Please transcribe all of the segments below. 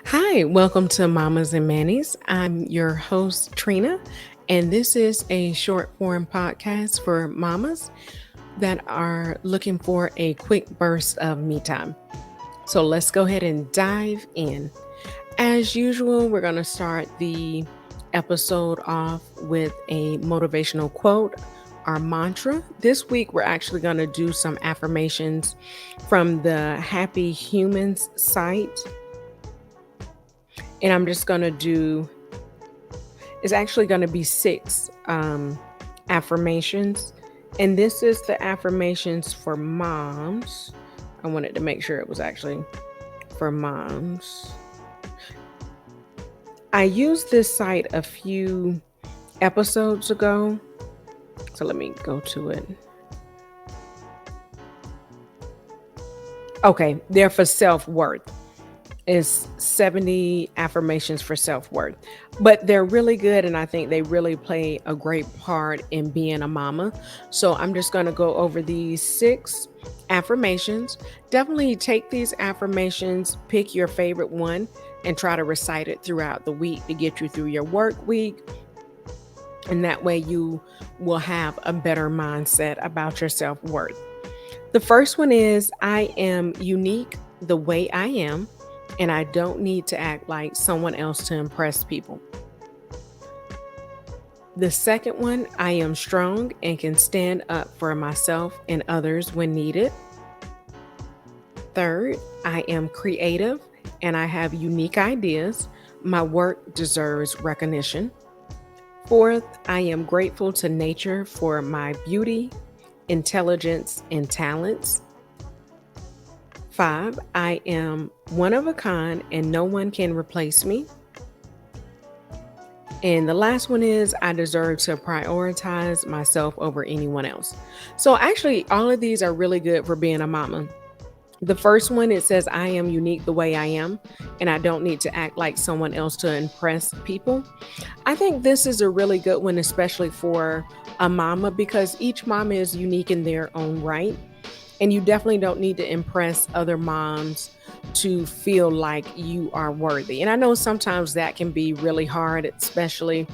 Hi, welcome to Mamas and Mannies. I'm your host, Trina, and this is a short form podcast for mamas that are looking for a quick burst of me time. So let's go ahead and dive in. As usual, we're going to start the episode off with a motivational quote, our mantra. This week, we're actually going to do some affirmations from the Happy Humans site. And I'm just going to do It's actually going to be six affirmations. And this is the affirmations for moms. I wanted to make sure it was actually for moms. I used this site a few episodes ago. So let me go to it. Okay, they're for self worth. Is 70 affirmations for self-worth, but they're really good, and I think they really play a great part in being a mama. So I'm just going to go over these six affirmations. Definitely take these affirmations, pick your favorite one, and try to recite it throughout the week to get you through your work week, and that way you will have a better mindset about your self-worth. The first one is, I am unique the way I am, and I don't need to act like someone else to impress people. The second one, I am strong and can stand up for myself and others when needed. Third, I am creative and I have unique ideas. My work deserves recognition. Fourth, I am grateful to nature for my beauty, intelligence, and talents. Five, I am one of a kind and no one can replace me. And the last one is, I deserve to prioritize myself over anyone else. So actually, all of these are really good for being a mama. The first one, it says, I am unique the way I am, and I don't need to act like someone else to impress people. I think this is a really good one, especially for a mama, because each mama is unique in their own right. And you definitely don't need to impress other moms to feel like you are worthy. And I know sometimes that can be really hard, especially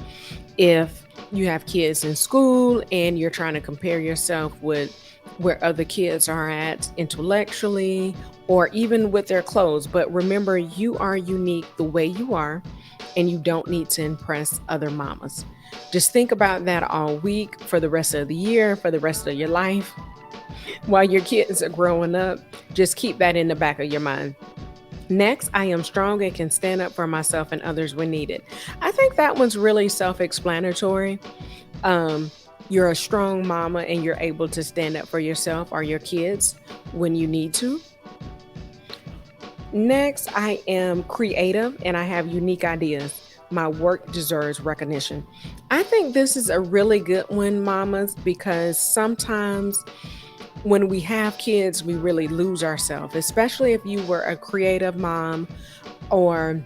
if you have kids in school and you're trying to compare yourself with where other kids are at intellectually or even with their clothes. But remember, you are unique the way you are, and you don't need to impress other mamas. Just think about that all week, for the rest of the year, for the rest of your life. While your kids are growing up, just keep that in the back of your mind. Next, I am strong and can stand up for myself and others when needed. I think that one's really self explanatory. Um, you're a strong mama and you're able to stand up for yourself or your kids when you need to. Next, I am creative and I have unique ideas. My work deserves recognition. I think this is a really good one, mamas, because sometimes when we have kids, we really lose ourselves, especially if you were a creative mom or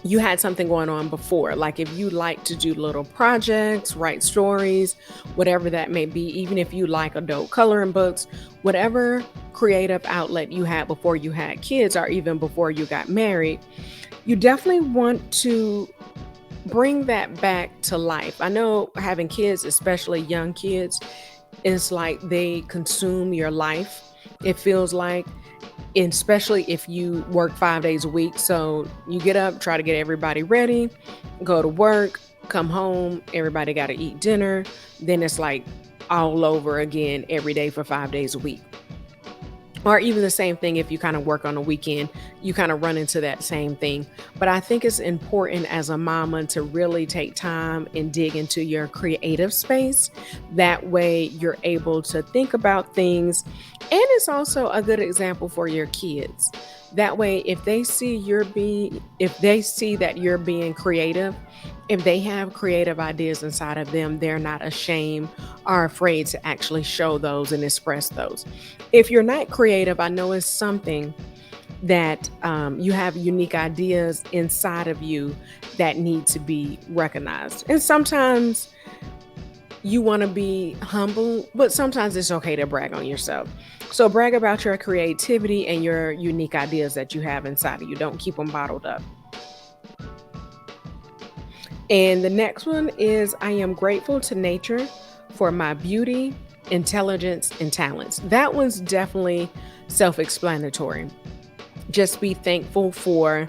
you had something going on before. Like if you like to do little projects, write stories, whatever that may be, even if you like adult coloring books, whatever creative outlet you had before you had kids or even before you got married, you definitely want to bring that back to life. I know having kids, especially young kids, it's like they consume your life. It feels like, and especially if you work 5 days a week. So you get up, try to get everybody ready, go to work, come home, everybody got to eat dinner. Then it's like all over again every day for 5 days a week. Or even the same thing if you kind of work on a weekend, you kind of run into that same thing. But I think it's important as a mama to really take time and dig into your creative space. That way you're able to think about things. And it's also a good example for your kids. That way, if they see that you're being creative, if they have creative ideas inside of them, they're not ashamed or afraid to actually show those and express those. If you're not creative, I know it's something that you have unique ideas inside of you that need to be recognized. And sometimes You want to be humble, but sometimes it's okay to brag on yourself. So brag about your creativity and your unique ideas that you have inside of you. Don't keep them bottled up. And the next one is I am grateful to nature for my beauty, intelligence, and talents. That one's definitely self explanatory. Just be thankful for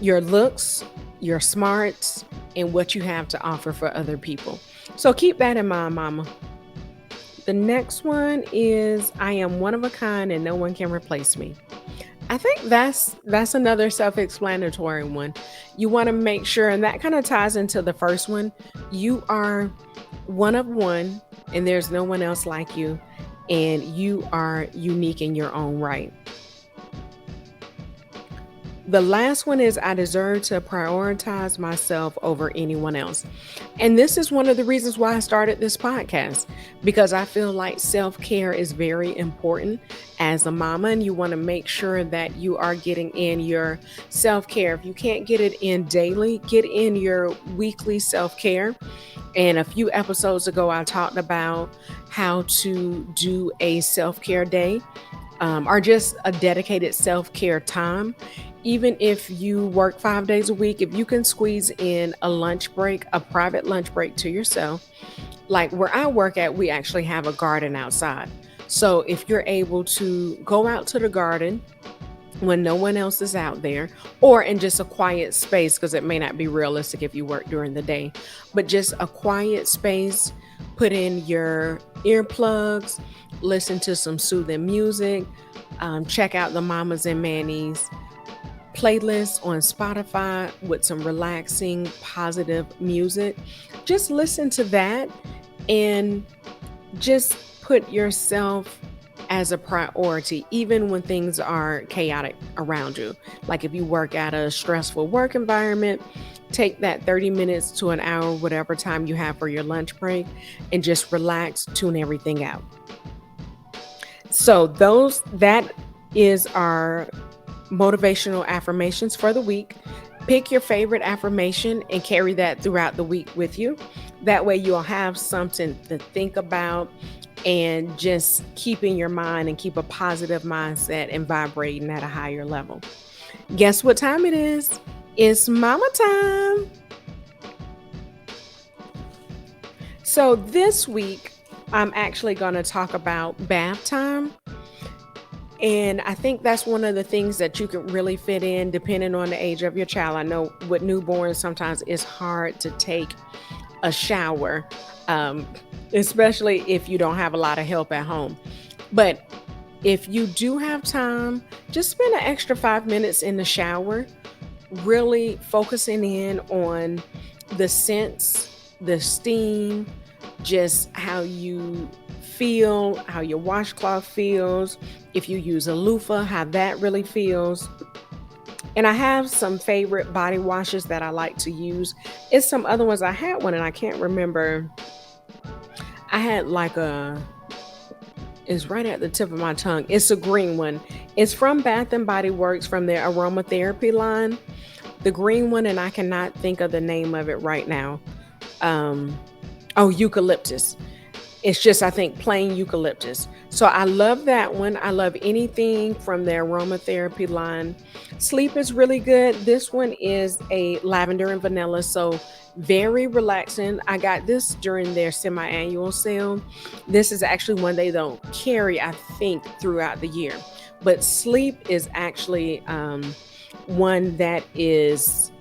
your looks, your smarts, and what you have to offer for other people. So keep that in mind, mama. The next one is I am one of a kind and no one can replace me. I think that's another self-explanatory one. You want to make sure, and that kind of ties into the first one. You are one of one, and there's no one else like you, and you are unique in your own right. The last one is I deserve to prioritize myself over anyone else. And this is one of the reasons why I started this podcast, because I feel like self care is very important as a mama, and you want to make sure that you are getting in your self care. If you can't get it in daily, get in your weekly self care. And a few episodes ago, I talked about how to do a self care day, or just a dedicated self care time. Even if you work 5 days a week, if you can squeeze in a lunch break, a private lunch break to yourself, like where I work at, we actually have a garden outside. So if you're able to go out to the garden when no one else is out there, or in just a quiet space, because it may not be realistic if you work during the day, but just a quiet space, put in your earplugs, listen to some soothing music, check out the Mamas and Manny's playlist on Spotify with some relaxing, positive music. Just listen to that and just put yourself as a priority, even when things are chaotic around you. Like if you work at a stressful work environment, take that 30 minutes to an hour, whatever time you have for your lunch break, and just relax, tune everything out. So that is our motivational affirmations for the week. Pick your favorite affirmation and carry that throughout the week with you. That way you'll have something to think about and just keep in your mind and keep a positive mindset and vibrating at a higher level. Guess what time it is? It's mama time. So this week, I'm actually going to talk about bath time. And I think that's one of the things that you can really fit in depending on the age of your child. I know with newborns, sometimes it's hard to take a shower, um, especially if you don't have a lot of help at home. But if you do have time, just spend an extra 5 minutes in the shower, really focusing in on the scents, the steam, just how you feel, how your washcloth feels. If you use a loofah, how that really feels. And I have some favorite body washes that I like to use. It's some other ones. I had one and I can't remember. I had like it's right at the tip of my tongue. It's a green one. It's from Bath and Body Works, from their aromatherapy line. The green one, and I cannot think of the name of it right now. Um, oh, eucalyptus. It's just, I think, plain eucalyptus. So I love that one. I love anything from their aromatherapy line. Sleep is really good. This one is a lavender and vanilla, so very relaxing. I got this during their semi-annual sale. This is actually one they don't carry, I think, throughout the year. But sleep is actually one that is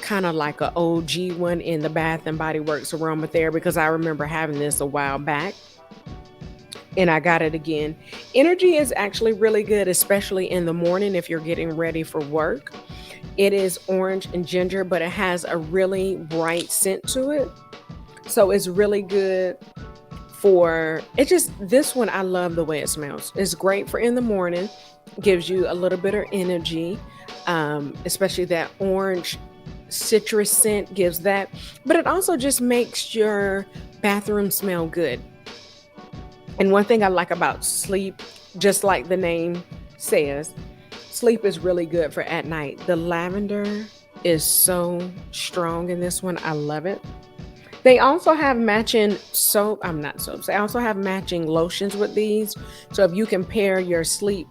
kind of like an OG one in the Bath and Body Works aromatherapy, because I remember having this a while back and I got it again. Energy is actually really good, especially in the morning if you're getting ready for work. It is orange and ginger, but it has a really bright scent to it. So it's really good for it. Just this one, I love the way it smells. It's great for in the morning, gives you a little bit of energy, especially that orange citrus scent gives that, but it also just makes your bathroom smell good. And one thing I like about sleep, just like the name says, sleep is really good for at night. The lavender is so strong in this one. I love it. They also have matching soap. I'm not soaps. They also have matching lotions with these. So if you can pair your sleep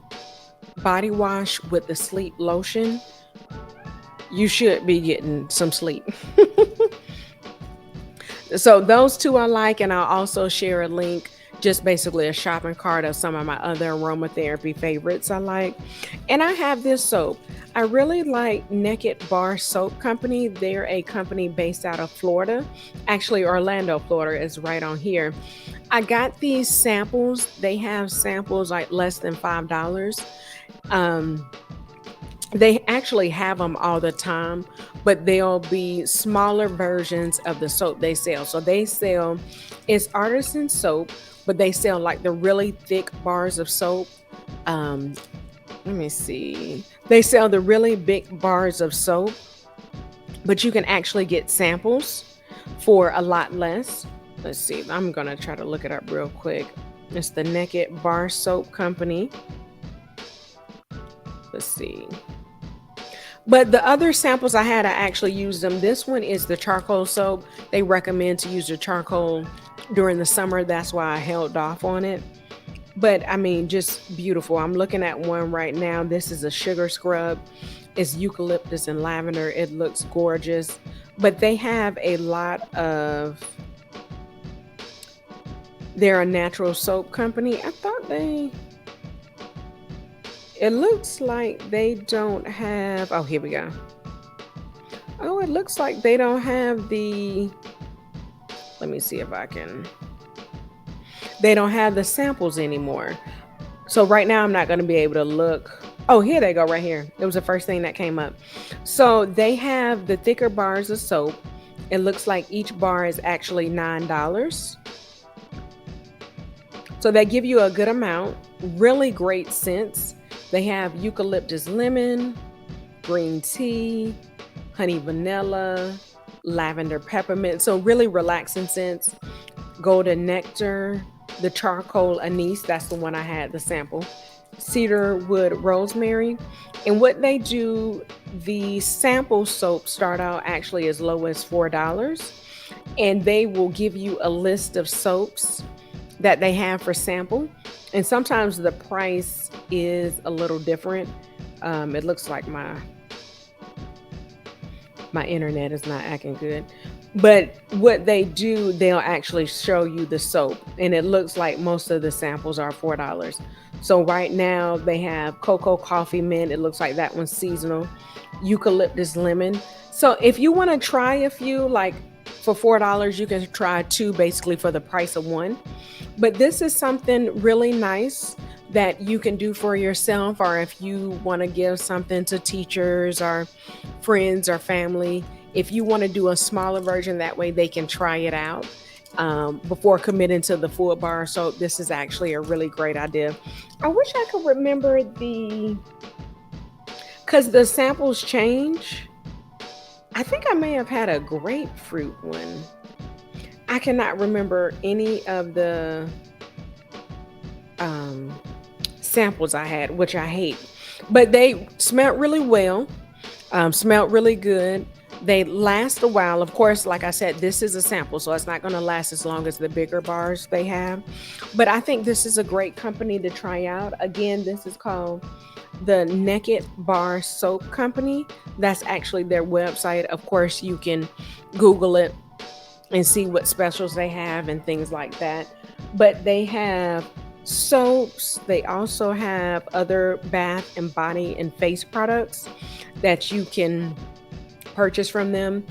body wash with the sleep lotion, you should be getting some sleep. So those two I like, and I'll also share a link, just basically a shopping cart of some of my other aromatherapy favorites I like. And I have this soap. I really like Naked Bar Soap Company. They're a company based out of Florida. Actually, Orlando, Florida is right on here. I got these samples. They have samples like less than $5. Um, they actually have them all the time, but they'll be smaller versions of the soap they sell. So they sell, it's artisan soap, but they sell like the really thick bars of soap. Um, Let me see. They sell the really big bars of soap, but you can actually get samples for a lot less. Let's see. I'm going to try to look it up real quick. It's the Naked Bar Soap Company. Let's see. But the other samples I had, I actually used them. This one is the charcoal soap. They recommend to use the charcoal during the summer. That's why I held off on it. But I mean, just beautiful. I'm looking at one right now. This is a sugar scrub. It's eucalyptus and lavender. It looks gorgeous. But they have a lot of, they're a natural soap company. I thought it looks like they don't have, oh, here we go. Oh, it looks like they don't have the, let me see if I can, they don't have the samples anymore. So right now I'm not going to be able to look. Oh, here they go right here. It was the first thing that came up. So they have the thicker bars of soap. It looks like each bar is actually $9. So they give you a good amount. Really great scents. They have eucalyptus lemon, green tea, honey vanilla, lavender peppermint. So really relaxing scents. Golden nectar, the charcoal anise, that's the one I had, the sample. Cedar wood rosemary. And what they do, the sample soap start out actually as low as $4. And they will give you a list of soaps that they have for sample. And sometimes the price is a little different. It looks like my internet is not acting good. But what they do, they'll actually show you the soap. And it looks like most of the samples are $4. So right now they have cocoa coffee mint. It looks like that one's seasonal. Eucalyptus lemon. So if you want to try a few, like for $4, you can try two basically for the price of one. But this is something really nice that you can do for yourself, or if you want to give something to teachers or friends or family. If you want to do a smaller version, that way they can try it out before committing to the full bar. So this is actually a really great idea. I wish I could remember because the samples change. I think I may have had a grapefruit one. I cannot remember any of the um, samples I had, which I hate. But they smelled really well, smelled really good. They last a while. Of course, like I said, this is a sample, so it's not going to last as long as the bigger bars they have. But I think this is a great company to try out. Again, this is called the Naked Bar Soap Company. That's actually their website. Of course, you can Google it and see what specials they have and things like that. But they have soaps. They also have other bath and body and face products that you can purchase from them.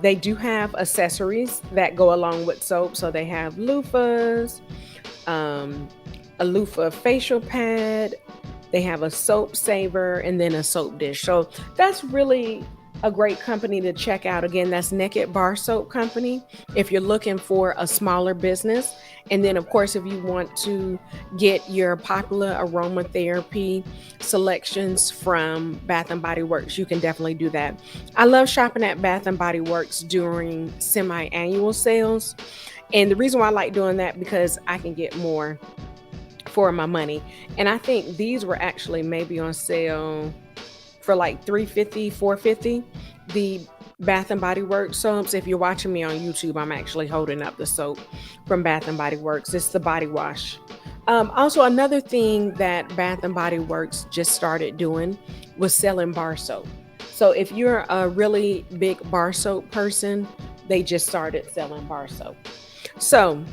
They do have accessories that go along with soap. So they have loofahs, a loofah facial pad. They have a soap saver and then a soap dish. So that's really a great company to check out. Again, that's Naked Bar Soap Company if you're looking for a smaller business. And then, of course, if you want to get your popular aromatherapy selections from Bath and Body Works, you can definitely do that. I love shopping at Bath and Body Works during semi-annual sales. And the reason why I like doing that, because I can get more for my money. And I think these were actually maybe on sale for like 350, 450. The Bath and Body Works soaps. If you're watching me on YouTube, I'm actually holding up the soap from Bath and Body Works. It's the body wash. Also, another thing that Bath and Body Works just started doing was selling bar soap. So if you're a really big bar soap person, they just started selling bar soap. So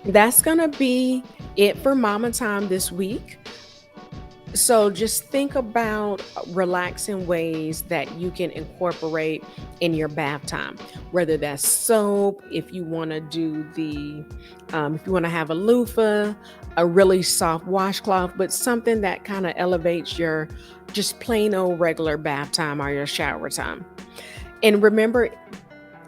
that's gonna be it for Mama Time this week. So just think about relaxing ways that you can incorporate in your bath time, whether that's soap, if you want to do if you want to have a loofah, a really soft washcloth, but something that kind of elevates your just plain old regular bath time or your shower time. And remember,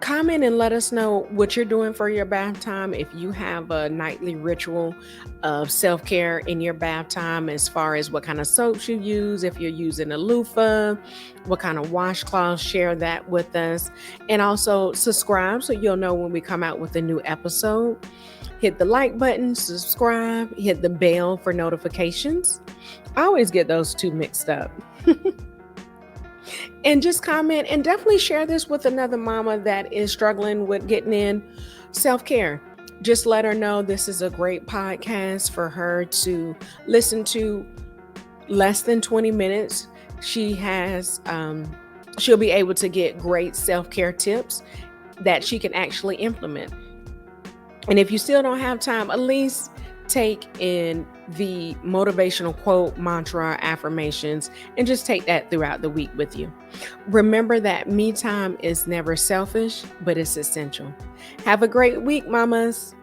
comment and let us know what you're doing for your bath time. If you have a nightly ritual of self care in your bath time, as far as what kind of soaps you use, if you're using a loofah, what kind of washcloth, share that with us. And also subscribe so you'll know when we come out with a new episode. Hit the like button, subscribe, hit the bell for notifications. I always get those two mixed up. And just comment and definitely share this with another mama that is struggling with getting in self care. Just let her know this is a great podcast for her to listen to. Less than 20 minutes. She'll be able to get great self care tips that she can actually implement. And if you still don't have time, at least take in the motivational quote, mantra, affirmations, and just take that throughout the week with you. Remember that me time is never selfish, but it's essential. Have a great week, mamas.